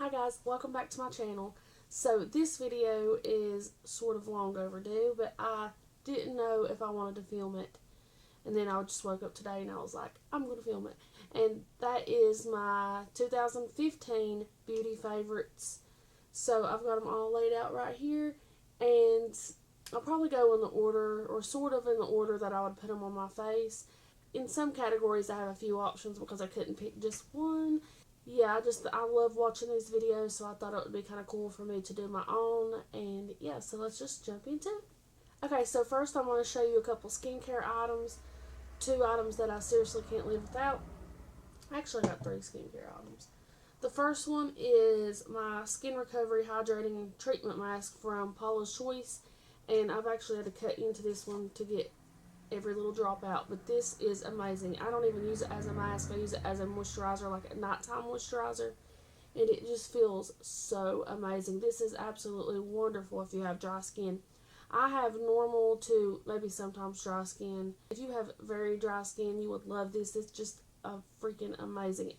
Hi guys, welcome back to my channel. So this video is sort of long overdue, but I didn't know if I wanted to film it. And then I just woke up today and I was like, I'm going to film it. And that is my 2015 beauty favorites. So I've got them all laid out right here. And I'll probably go in the order, or sort of in the order that I would put them on my face. In some categories I have a few options because I couldn't pick just one. Yeah, I love watching these videos, so I thought it would be kind of cool for me to do my own. And yeah, so let's just jump into it. Okay, so first I want to show you a couple skincare items. Two items that I seriously can't live without. I actually got three skincare items. The first one is my Skin Recovery Hydrating Treatment Mask from Paula's Choice. And I've actually had to cut into this one to get every little drop out, but this is amazing. I don't even use it as a mask. I use it as a moisturizer, like a nighttime moisturizer, and it just feels so amazing. This is absolutely wonderful if you have dry skin. I have normal to maybe sometimes dry skin. If you have very dry skin, you would love this. It's just freaking amazing.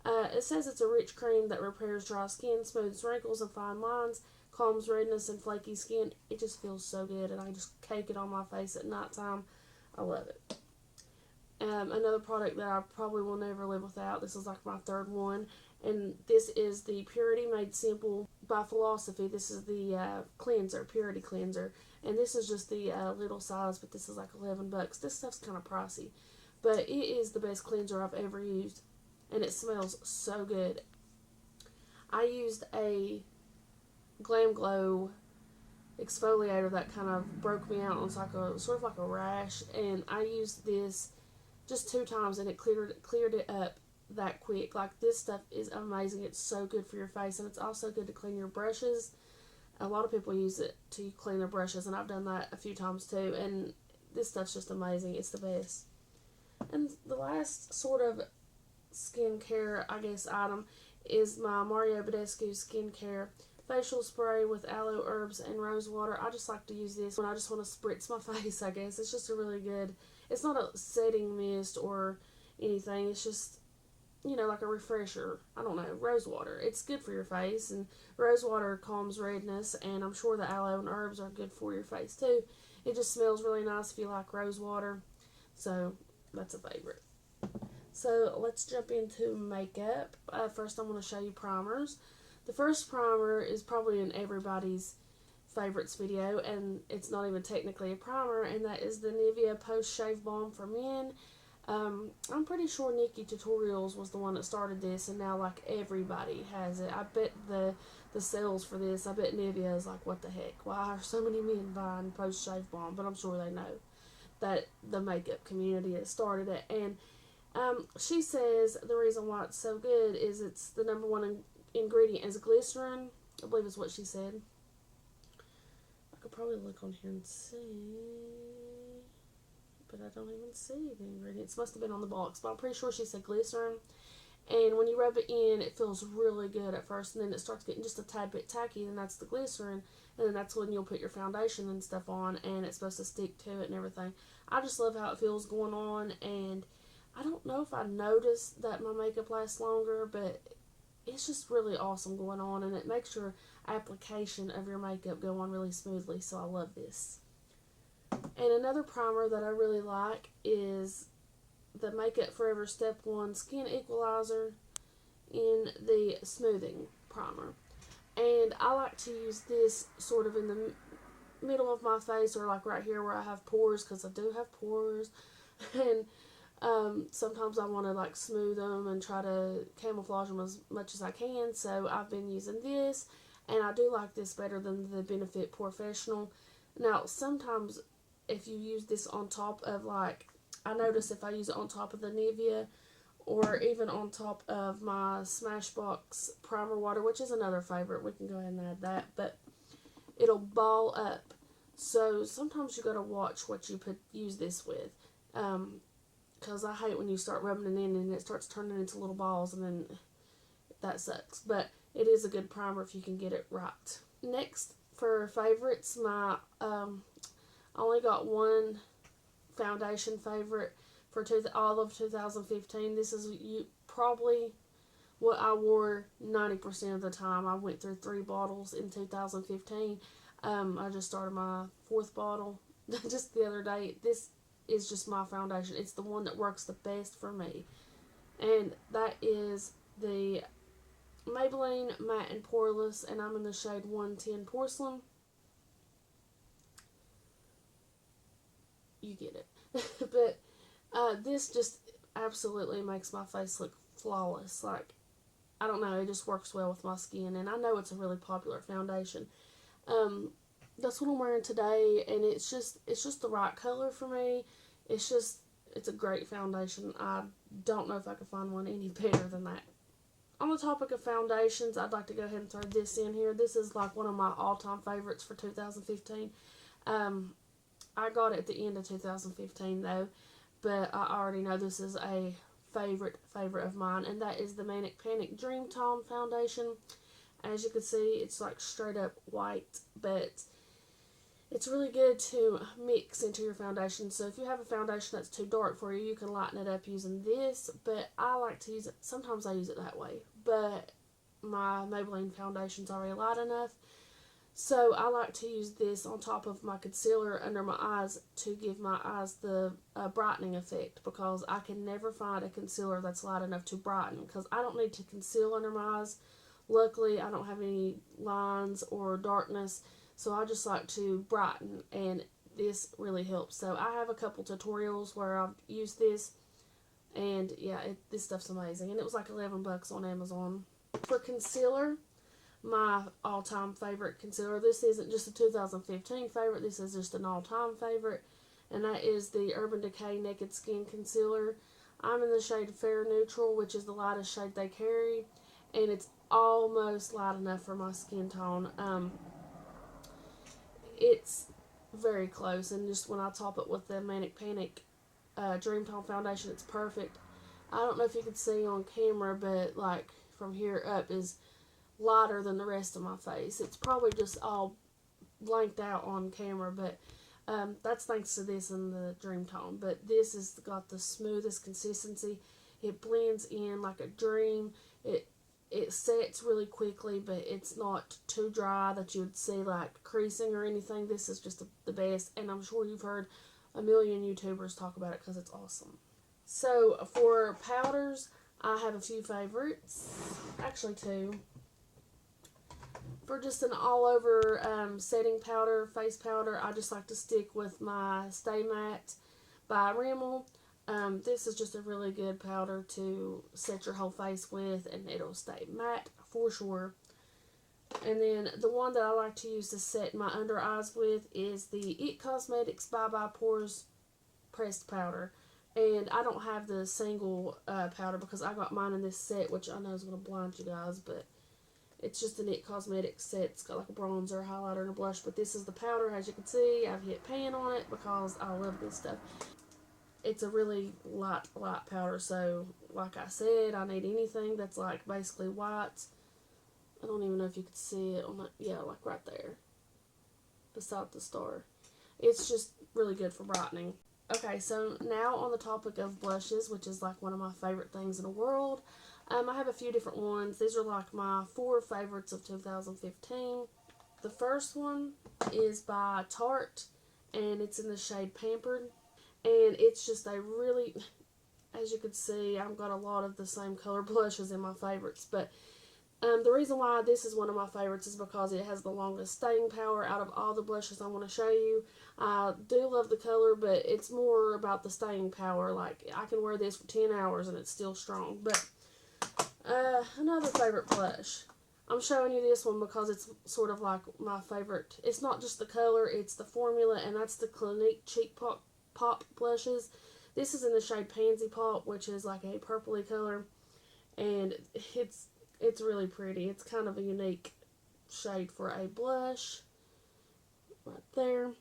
It says it's a rich cream that repairs dry skin, smooths wrinkles and fine lines, calms redness and flaky skin. It just feels so good, and I just cake it on my face at nighttime. I love it. Another product that I probably will never live without, this is like my third one, and this is the Purity Made Simple by Philosophy. This is the cleanser, Purity Cleanser, and this is just the little size, but this is like $11. This stuff's kind of pricey, but it is the best cleanser I've ever used, and it smells so good. I used a Glam Glow exfoliator that kind of broke me out. It was like a sort of like a rash, and I used this just 2 times and it cleared it up that quick. Like, this stuff is amazing. It's so good for your face, and it's also good to clean your brushes. A lot of people use it to clean their brushes, and I've done that a few times too, and this stuff's just amazing. It's the best. And the last sort of skincare, I guess, item is my Mario Badescu skincare facial spray with aloe, herbs, and rose water. I just like to use this when I just want to spritz my face, I guess. It's just a really good, it's not a setting mist or anything. It's just, you know, like a refresher. I don't know, rose water. It's good for your face, and rose water calms redness, and I'm sure the aloe and herbs are good for your face too. It just smells really nice if you like rose water. So that's a favorite. So let's jump into makeup. First I'm going to show you primers. The first primer is probably in everybody's favorites video, and it's not even technically a primer, and that is the Nivea Post Shave Balm for Men. I'm pretty sure Nikki Tutorials was the one that started this, and now like everybody has it. I bet the sales for this, I bet Nivea is like, what the heck? Why are so many men buying Post Shave Balm? But I'm sure they know that the makeup community has started it. And she says the reason why it's so good is it's the number one ingredient is glycerin. I believe is what she said. I could probably look on here and see, but I don't even see the ingredients. Must have been on the box, but I'm pretty sure she said glycerin. And when you rub it in, it feels really good at first, and then it starts getting just a tad bit tacky, and that's the glycerin, and then that's when you'll put your foundation and stuff on, and it's supposed to stick to it and everything. I just love how it feels going on, and I don't know if I noticed that my makeup lasts longer, but it's just really awesome going on, and it makes your application of your makeup go on really smoothly, so I love this. And another primer that I really like is the Makeup Forever Step 1 Skin Equalizer in the Smoothing Primer. And I like to use this sort of in the middle of my face, or like right here where I have pores, because I do have pores. And sometimes I want to like smooth them and try to camouflage them as much as I can, so I've been using this, and I do like this better than the Benefit Professional. Now, sometimes if you use this on top of, like, I notice if I use it on top of the Nivea, or even on top of my Smashbox Primer Water, which is another favorite, we can go ahead and add that, but it'll ball up. So sometimes you gotta watch what you use this with. Because I hate when you start rubbing it in and it starts turning into little balls, and then that sucks. But it is a good primer if you can get it right. Next, for favorites, I only got one foundation favorite for all of 2015. This is probably what I wore 90% of the time. I went through 3 bottles in 2015. I just started my 4th bottle just the other day. This is just my foundation. It's the one that works the best for me. And that is the Maybelline Matte and Poreless, and I'm in the shade 110 Porcelain. You get it. But this just absolutely makes my face look flawless. Like, I don't know, it just works well with my skin, and I know it's a really popular foundation. That's what I'm wearing today, and it's just the right color for me. It's a great foundation. I don't know if I could find one any better than that. On the topic of foundations, I'd like to go ahead and throw this in here. This is like one of my all-time favorites for 2015. I got it at the end of 2015 though, but I already know this is a favorite of mine, and that is the Manic Panic Dream Tone Foundation. As you can see, it's like straight up white, but it's really good to mix into your foundation. So if you have a foundation that's too dark for you, you can lighten it up using this, but I like to use it, sometimes I use it that way, but my Maybelline foundation's already light enough. So I like to use this on top of my concealer under my eyes to give my eyes the brightening effect, because I can never find a concealer that's light enough to brighten, because I don't need to conceal under my eyes. Luckily, I don't have any lines or darkness, so I just like to brighten, and this really helps. So I have a couple tutorials where I've used this, and yeah, this stuff's amazing. And it was like $11 on Amazon. For concealer, my all-time favorite concealer. This isn't just a 2015 favorite. This is just an all-time favorite, and that is the Urban Decay Naked Skin Concealer. I'm in the shade Fair Neutral, which is the lightest shade they carry, and it's almost light enough for my skin tone. It's very close, and just when I top it with the Manic Panic Dream Tone Foundation, it's perfect. I don't know if you can see on camera, but like from here up is lighter than the rest of my face. It's probably just all blanked out on camera, but that's thanks to this and the Dream Tone. But this has got the smoothest consistency. It blends in like a dream. It sets really quickly, but it's not too dry that you would see like creasing or anything. This is just the best, and I'm sure you've heard a million YouTubers talk about it because it's awesome. So for powders, I have a few favorites, actually 2. For just an all-over setting powder, face powder, I just like to stick with my Stay Matte by Rimmel. This is just a really good powder to set your whole face with, and it'll stay matte for sure. And then the one that I like to use to set my under eyes with is the It Cosmetics Bye Bye Pores Pressed Powder. And I don't have the single powder because I got mine in this set, which I know is going to blind you guys, but it's just an It Cosmetics set. It's got like a bronzer, a highlighter, and a blush. But this is the powder. As you can see, I've hit pan on it because I love this stuff. It's a really light powder. So, like I said, I need anything that's like basically white. I don't even know if you could see it on that. Yeah, like right there. Beside the star. It's just really good for brightening. Okay, so now on the topic of blushes, which is like one of my favorite things in the world. I have a few different ones. These are like my 4 favorites of 2015. The first one is by Tarte, and it's in the shade Pampered. And it's just a really, as you can see, I've got a lot of the same color blushes in my favorites. But the reason why this is one of my favorites is because it has the longest staying power out of all the blushes I want to show you. I do love the color, but it's more about the staying power. Like, I can wear this for 10 hours and it's still strong. But another favorite blush. I'm showing you this one because it's sort of like my favorite. It's not just the color, it's the formula, and that's the Clinique Cheek Pop blushes. This is in the shade Pansy Pop, which is like a purpley color, and it's really pretty. It's kind of a unique shade for a blush right there.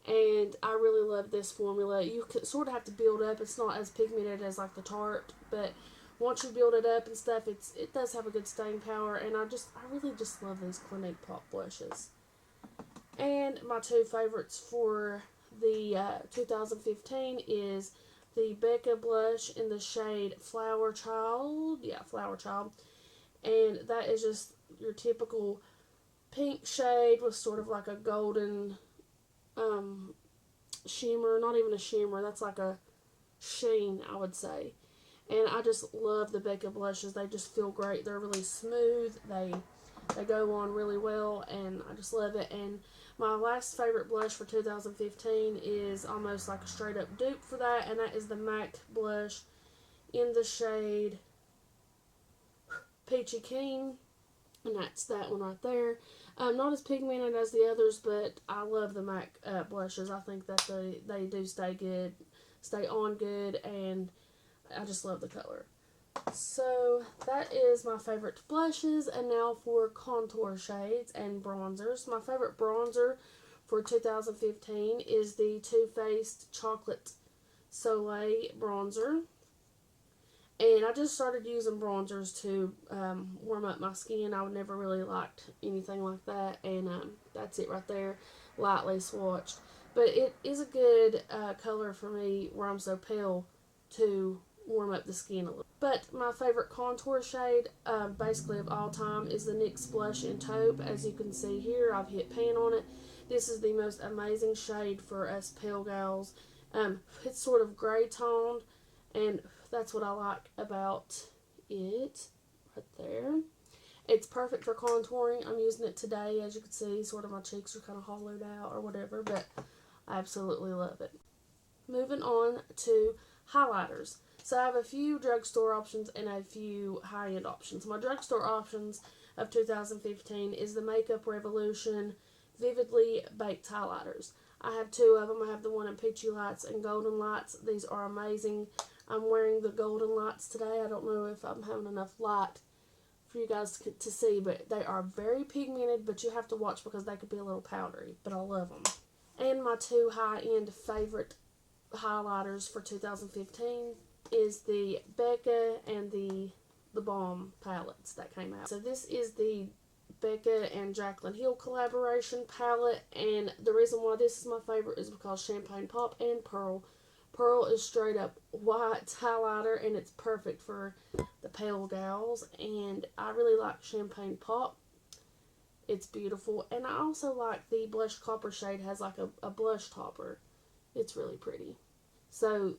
And I really love this formula. You sort of have to build up. It's not as pigmented as like the Tarte, but once you build it up and stuff, it does have a good staying power, and I really just love these Clinique Pop blushes. And my 2 favorites for the 2015 is the Becca blush in the shade Flower Child. Yeah, Flower Child. And that is just your typical pink shade with sort of like a golden shimmer. Not even a shimmer, that's like a sheen, I would say. And I just love the Becca blushes. They just feel great. They're really smooth. They go on really well, and I just love it. And my last favorite blush for 2015 is almost like a straight up dupe for that, and that is the MAC blush in the shade Peachy Keen, and that's that one right there. Not as pigmented as the others, but I love the MAC blushes. I think that they do stay on good, and I just love the color. So that is my favorite blushes, and now for contour shades and bronzers. My favorite bronzer for 2015 is the Too Faced Chocolate Soleil bronzer. And I just started using bronzers to warm up my skin. I would never really liked anything like that, and that's it right there, lightly swatched. But it is a good color for me where I'm so pale to warm up the skin a little. But my favorite contour shade, basically of all time, is the NYX Blush in Taupe. As you can see here, I've hit pan on it. This is the most amazing shade for us pale gals. It's sort of gray toned, and that's what I like about it right there. It's perfect for contouring. I'm using it today. As you can see, sort of my cheeks are kind of hollowed out or whatever, but I absolutely love it. Moving on to highlighters. So I have a few drugstore options and a few high-end options. My drugstore options of 2015 is the Makeup Revolution Vividly Baked Highlighters. I have two of them. I have the one in Peachy Lights and Golden Lights. These are amazing. I'm wearing the Golden Lights today. I don't know if I'm having enough light for you guys to see, but they are very pigmented, but you have to watch because they could be a little powdery, but I love them. And my two high-end favorite highlighters for 2015 is the Becca and the Balm palettes that came out. So this is the Becca and Jaclyn Hill collaboration palette, and the reason why this is my favorite is because Champagne Pop and Pearl. Pearl is straight up white highlighter, and it's perfect for the pale gals, and I really like Champagne Pop. It's beautiful, and I also like the Blush Copper shade has like a blush topper. It's really pretty. So,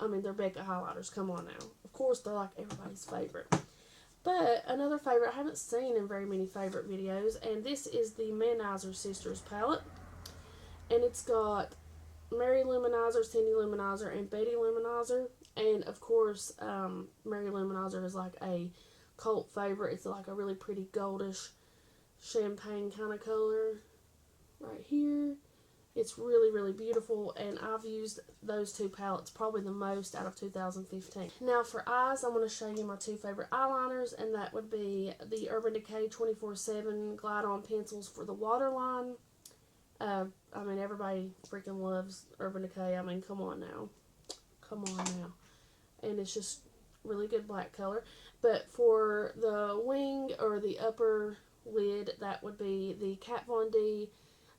I mean, they're Becca highlighters. Come on now. Of course, they're like everybody's favorite. But another favorite I haven't seen in very many favorite videos, and this is the Manizer Sisters palette. And it's got Mary Luminizer, Cindy Luminizer, and Betty Luminizer. And, of course, Mary Luminizer is like a cult favorite. It's like a really pretty goldish champagne kind of color right here. It's really, really beautiful, and I've used those two palettes probably the most out of 2015. Now for eyes, I'm going to show you my two favorite eyeliners, and that would be the Urban Decay 24/7 Glide On Pencils for the waterline. I mean, everybody freaking loves Urban Decay. I mean, come on now. Come on now. And it's just really good black color. But for the wing or the upper lid, that would be the Kat Von D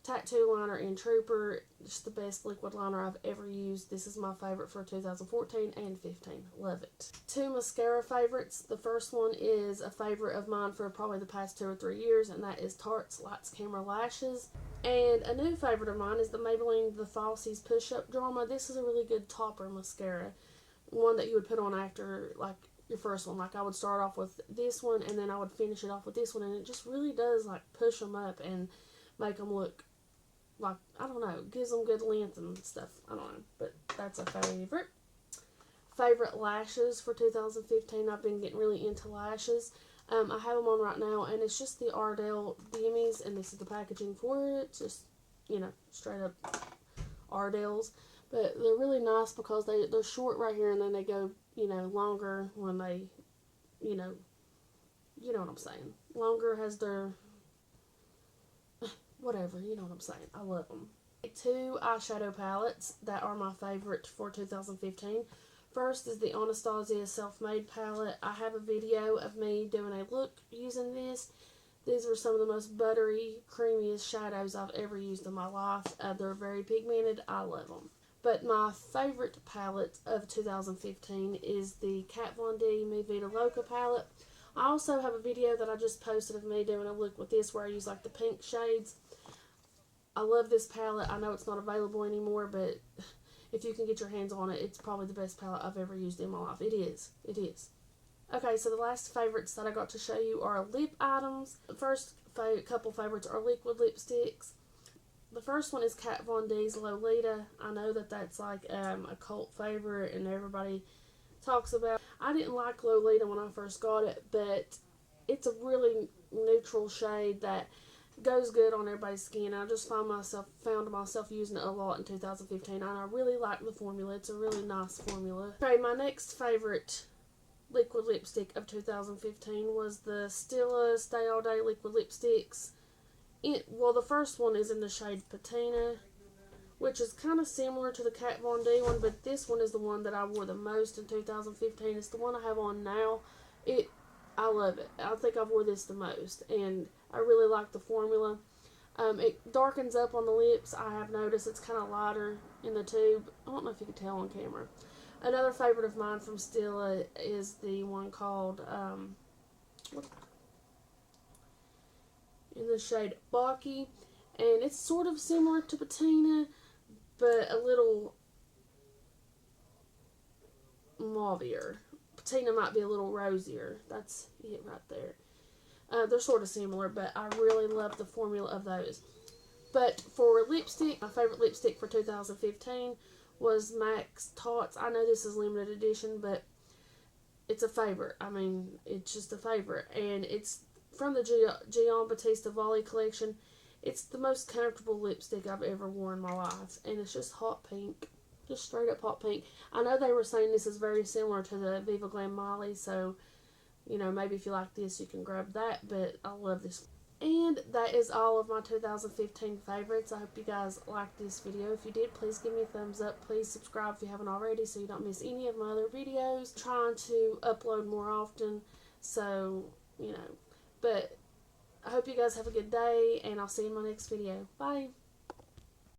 Tattoo Liner in Trooper. Just the best liquid liner I've ever used. This is my favorite for 2014 and 15. Love it. Two mascara favorites. The first one is a favorite of mine for probably the past 2 or 3 years, and that is Tarte's Lights Camera Lashes. And a new favorite of mine is the Maybelline The Falsies Push-Up Drama. This is a really good topper mascara. One that you would put on after, like, your first one. Like, I would start off with this one, and then I would finish it off with this one, and it just really does, like, push them up and make them look like, I don't know, gives them good length and stuff. I don't know, but that's a favorite. Favorite lashes for 2015. I've been getting really into lashes. I have them on right now, and it's just the Ardell Dimmies, and this is the packaging for it. Just, you know, straight up Ardells. But they're really nice because they're short right here, and then they go, you know, longer when they, you know what I'm saying. Longer has their, whatever, you know what I'm saying. I love them. Two eyeshadow palettes that are my favorite for 2015. First is the Anastasia Self-Made palette. I have a video of me doing a look using this. These are some of the most buttery, creamiest shadows I've ever used in my life. They're very pigmented. I love them. But my favorite palette of 2015 is the Kat Von D Mi Vida Loca palette. I also have a video that I just posted of me doing a look with this where I use like the pink shades. I love this palette. I know it's not available anymore, but if you can get your hands on it, it's probably the best palette I've ever used in my life. It is. It is. Okay, so the last favorites that I got to show you are lip items. The first couple favorites are liquid lipsticks. The first one is Kat Von D's Lolita. I know that that's like a cult favorite and everybody talks about. I didn't like Lolita when I first got it, but it's a really neutral shade that goes good on everybody's skin. I just found myself using it a lot in 2015, and I really like the formula. It's a really nice formula. Okay, my next favorite liquid lipstick of 2015 was the Stila Stay All Day liquid lipsticks. The first one is in the shade Patina, which is kind of similar to the Kat Von D one, but this one is the one that I wore the most in 2015. It's the one I have on now. I love it. I think I wore this the most, and I really like the formula. It darkens up on the lips. I have noticed it's kind of lighter in the tube. I don't know if you can tell on camera. Another favorite of mine from Stila is the one called in the shade Baki, and it's sort of similar to Patina, but a little mauvier. Patina might be a little rosier. That's it right there. They're sort of similar, but I really love the formula of those. But for lipstick, my favorite lipstick for 2015 was MAC's Tots. I know this is limited edition, but it's a favorite. I mean, it's just a favorite. And it's from the Gian Battista Volley collection. It's the most comfortable lipstick I've ever worn in my life. And it's just hot pink. Just straight up hot pink. I know they were saying this is very similar to the Viva Glam Molly, so, maybe if you like this, you can grab that. But I love this. And that is all of my 2015 favorites. I hope you guys liked this video. If you did, please give me a thumbs up. Please subscribe if you haven't already so you don't miss any of my other videos. I'm trying to upload more often, so, But I hope you guys have a good day, and I'll see you in my next video. Bye!